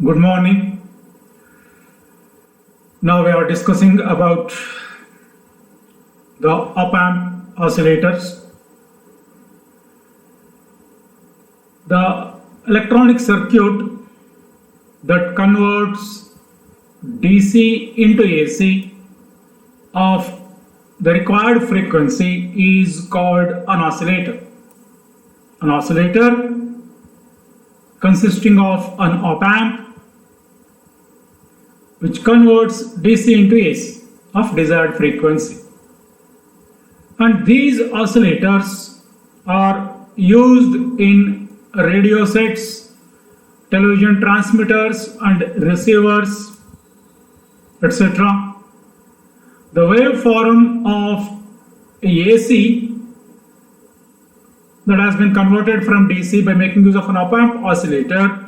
Good morning. Now we are discussing about the op-amp oscillators. The electronic circuit that converts DC into AC of the required frequency is called an oscillator. An oscillator consisting of an op-amp which converts DC into AC of desired frequency. And these oscillators are used in radio sets, television transmitters and receivers, etc. The waveform of AC that has been converted from DC by making use of an op-amp oscillator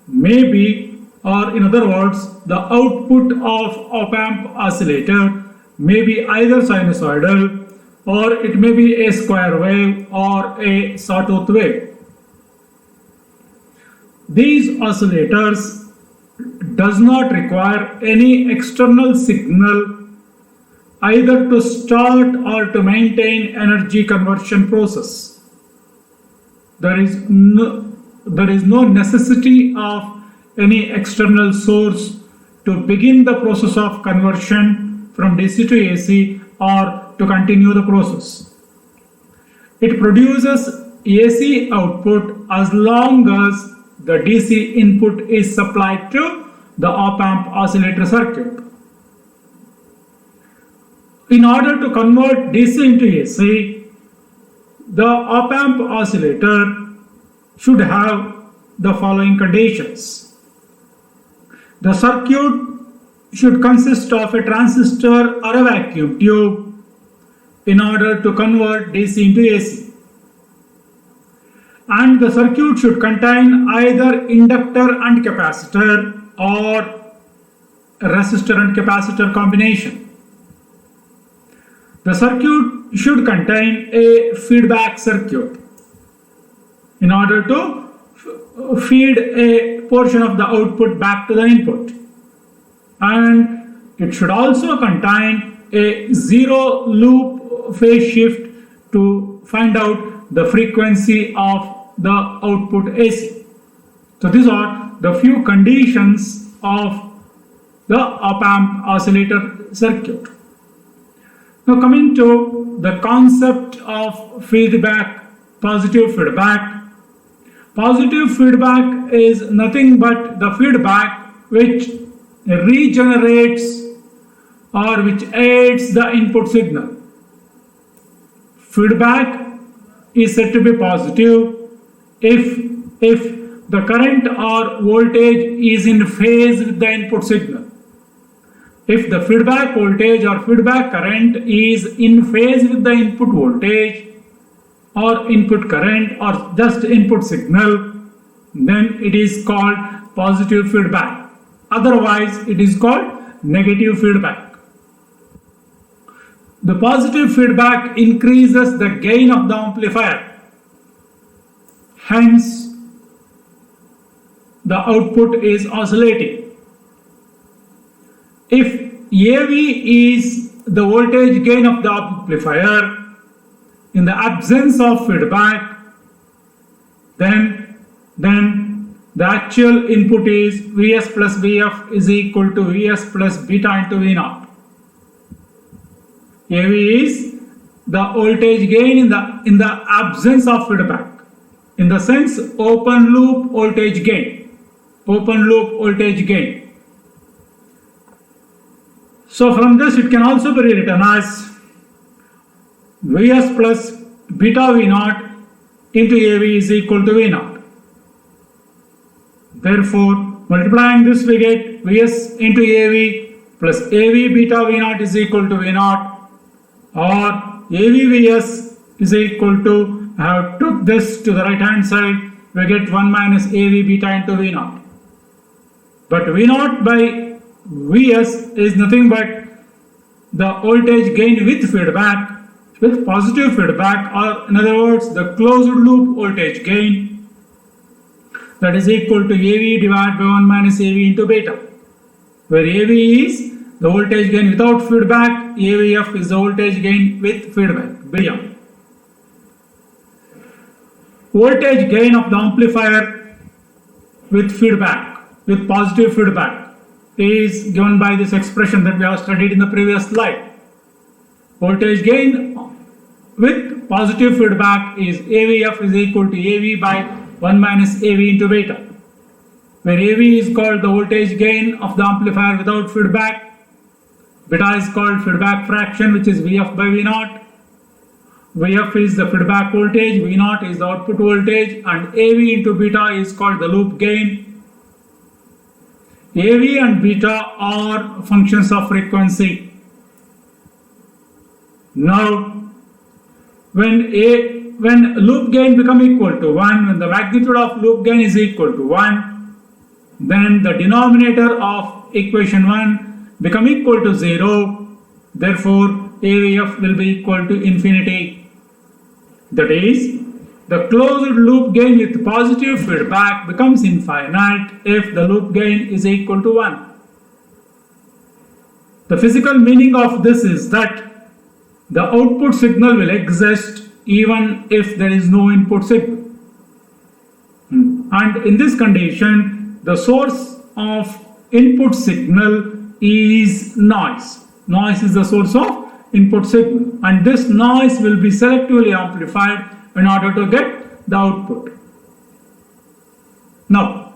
may be, or in other words, the output of op-amp oscillator may be either sinusoidal or it may be a square wave or a sawtooth wave. These oscillators does not require any external signal either to start or to maintain energy conversion process. There is no necessity of any external source to begin the process of conversion from DC to AC or to continue the process. It produces AC output as long as the DC input is supplied to the op-amp oscillator circuit. In order to convert DC into AC, the op-amp oscillator should have the following conditions. The circuit should consist of a transistor or a vacuum tube in order to convert DC into AC. And the circuit should contain either inductor and capacitor or resistor and capacitor combination. The circuit should contain a feedback circuit in order to feed a portion of the output back to the input. And it should also contain a zero loop phase shift to find out the frequency of the output AC. So these are the few conditions of the op-amp oscillator circuit. Now coming to the concept of feedback, positive feedback. Positive feedback is nothing but the feedback which regenerates or which aids the input signal. Feedback is said to be positive if the current or voltage is in phase with the input signal. If the feedback voltage or feedback current is in phase with the input voltage or input current or just input signal, then it is called positive feedback. Otherwise, it is called negative feedback. The positive feedback increases the gain of the amplifier. Hence, the output is oscillating. If AV is the voltage gain of the amplifier, in the absence of feedback, then the actual input is Vs plus Vf is equal to Vs plus beta into V0. AV is the voltage gain in the absence of feedback. In the sense, open loop voltage gain. Open loop voltage gain. So from this it can also be written as Vs plus beta V0 into AV is equal to V0. Therefore, multiplying this we get Vs into AV plus AV beta V0 is equal to V0, or AV Vs is equal to, I have took this to the right hand side, we get 1 minus AV beta into V0. But V0 by Vs is nothing but the voltage gain with feedback, with positive feedback, or in other words, the closed loop voltage gain. that is equal to AV divided by 1 minus AV into beta, where AV is the voltage gain without feedback, AVF is the voltage gain with feedback, BM. Voltage gain of the amplifier with feedback, with positive feedback, is given by this expression that we have studied in the previous slide. Voltage gain with positive feedback is AVF is equal to AV by 1 minus AV into beta, where AV is called the voltage gain of the amplifier without feedback, beta is called feedback fraction, which is VF by V0, VF is the feedback voltage, V0 is the output voltage, and AV into beta is called the loop gain. AV and beta are functions of frequency. Now, when loop gain become equal to 1, when the magnitude of loop gain is equal to 1, then the denominator of equation 1 become equal to 0, therefore AVF will be equal to infinity. That is, the closed loop gain with positive feedback becomes infinite if the loop gain is equal to 1. The physical meaning of this is that the output signal will exist even if there is no input signal. And in this condition, the source of input signal is noise. Noise is the source of input signal, and this noise will be selectively amplified in order to get the output. Now,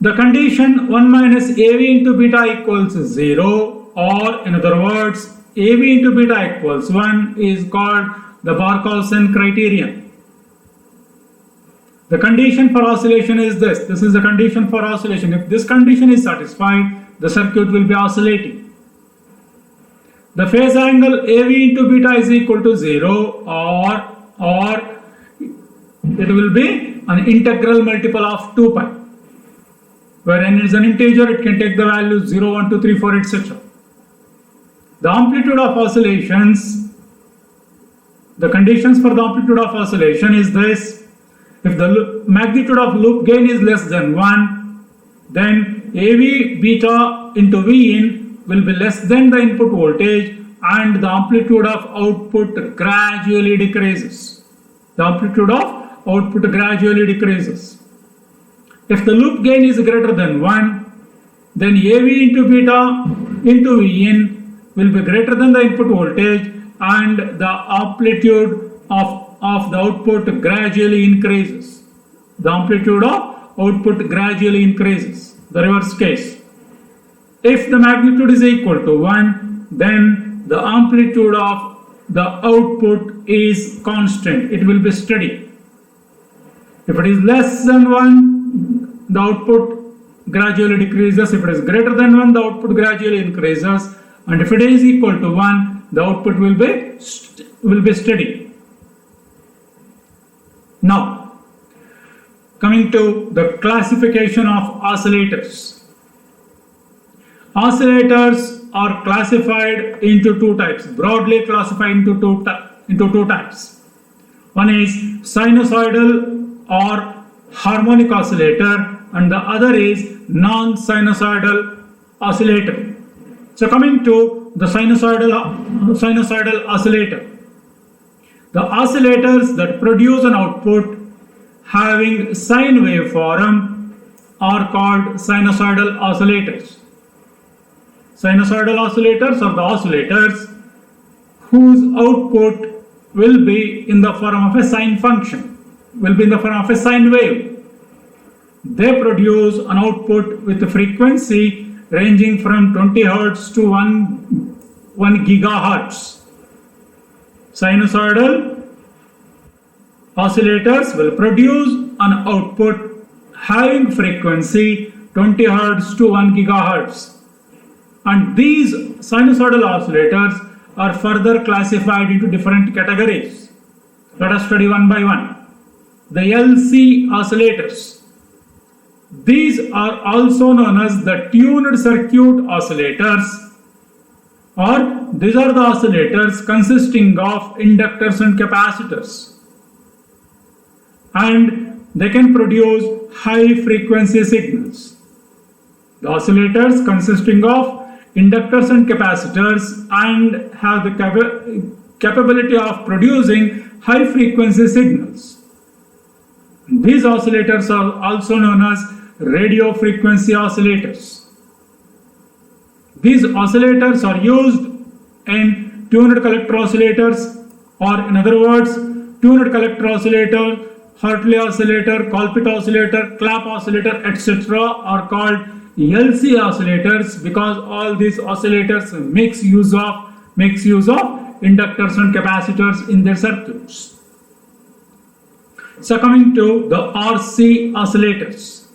the condition 1 minus AV into beta equals 0, or in other words, AV into beta equals 1 is called the Barkhausen criterion. The condition for oscillation is this. This is the condition for oscillation. If this condition is satisfied, the circuit will be oscillating. The phase angle AV into beta is equal to 0, or it will be an integral multiple of 2 pi. Where n is an integer, it can take the values 0, 1, 2, 3, 4, etc. The amplitude of oscillations, the conditions for the amplitude of oscillation is this. If the magnitude of loop gain is less than 1, then AV beta into Vin will be less than the input voltage, and the amplitude of output gradually decreases. The amplitude of output gradually decreases. If the loop gain is greater than 1, then AV into beta into Vin will be greater than the input voltage, and the amplitude of the output gradually increases. The amplitude of output gradually increases. The reverse case. If the magnitude is equal to 1, then the amplitude of the output is constant. It will be steady. If it is less than 1, the output gradually decreases. If it is greater than 1, the output gradually increases. And if it is equal to 1, the output will be steady. Now, coming to the classification of oscillators. Oscillators are classified into two types, broadly classified into two types. One is sinusoidal or harmonic oscillator, and the other is non-sinusoidal oscillator. So coming to the sinusoidal oscillator. The oscillators that produce an output having sine waveform are called sinusoidal oscillators. Sinusoidal oscillators are the oscillators whose output will be in the form of a sine function, will be in the form of a sine wave. They produce an output with a frequency ranging from 20 Hz to 1 gigahertz. Sinusoidal oscillators will produce an output having frequency 20 Hz to 1 gigahertz. And these sinusoidal oscillators are further classified into different categories. Let us study one by one. The LC oscillators. These are also known as the tuned circuit oscillators, or these are the oscillators consisting of inductors and capacitors. And they can produce high frequency signals. The oscillators consisting of inductors and capacitors and have the capability of producing high frequency signals. These oscillators are also known as radio frequency oscillators. These oscillators are used in tuned collector oscillators, or in other words, tuned collector oscillator, Hartley oscillator, Colpit oscillator, Clap oscillator, etc. are called LC oscillators because all these oscillators makes use of inductors and capacitors in their circuits. So coming to the RC oscillators.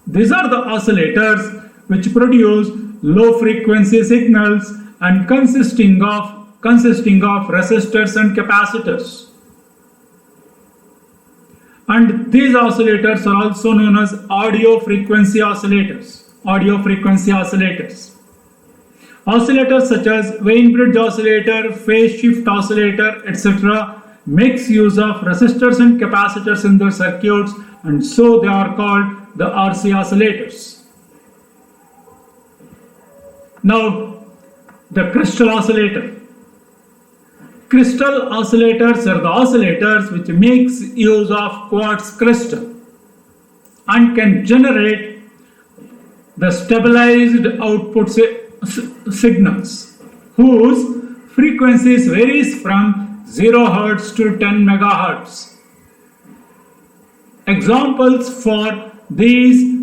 These are the oscillators which produce low frequency signals and consisting of resistors and capacitors. And these oscillators are also known as audio frequency oscillators. Oscillators such as Wien bridge oscillator, phase shift oscillator, etc. makes use of resistors and capacitors in their circuits, and so they are called the RC oscillators. Now, the crystal oscillator. Crystal oscillators are the oscillators which makes use of quartz crystal and can generate the stabilized output signals whose frequencies varies from 0 Hz to 10 MHz. Examples for these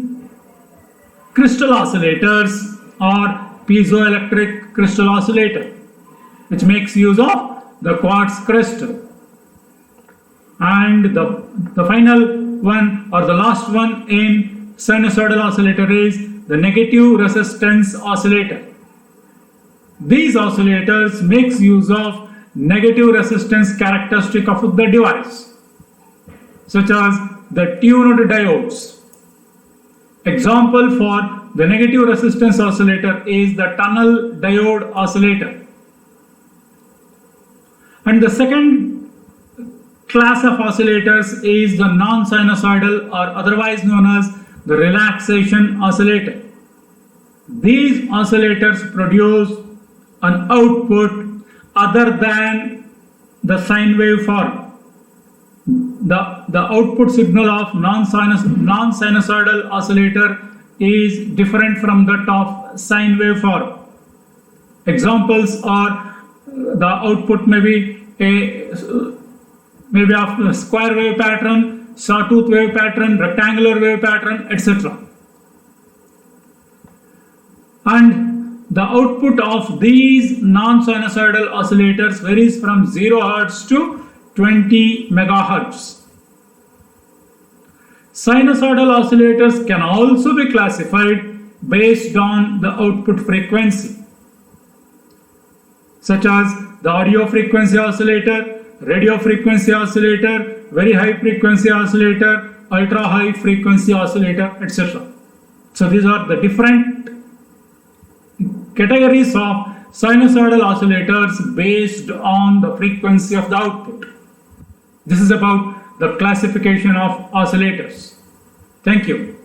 crystal oscillators are piezoelectric crystal oscillator, which makes use of the quartz crystal, and the final one or the last one in sinusoidal oscillator is the negative resistance oscillator. These oscillators makes use of negative resistance characteristic of the device, such as the tuned diodes. Example for the negative resistance oscillator is the tunnel diode oscillator. And the second class of oscillators is the non-sinusoidal, or otherwise known as the relaxation oscillator. These oscillators produce an output other than the sine wave form. The output signal of non-sinusoidal oscillator is different from that of sine wave form. Examples are the output may be of a square wave pattern, sawtooth wave pattern, rectangular wave pattern, etc. And the output of these non-sinusoidal oscillators varies from 0 Hz to 20 MHz. Sinusoidal oscillators can also be classified based on the output frequency, such as the audio frequency oscillator, radio frequency oscillator, very high frequency oscillator, ultra high frequency oscillator, etc. So these are the different categories of sinusoidal oscillators based on the frequency of the output. This is about the classification of oscillators. Thank you.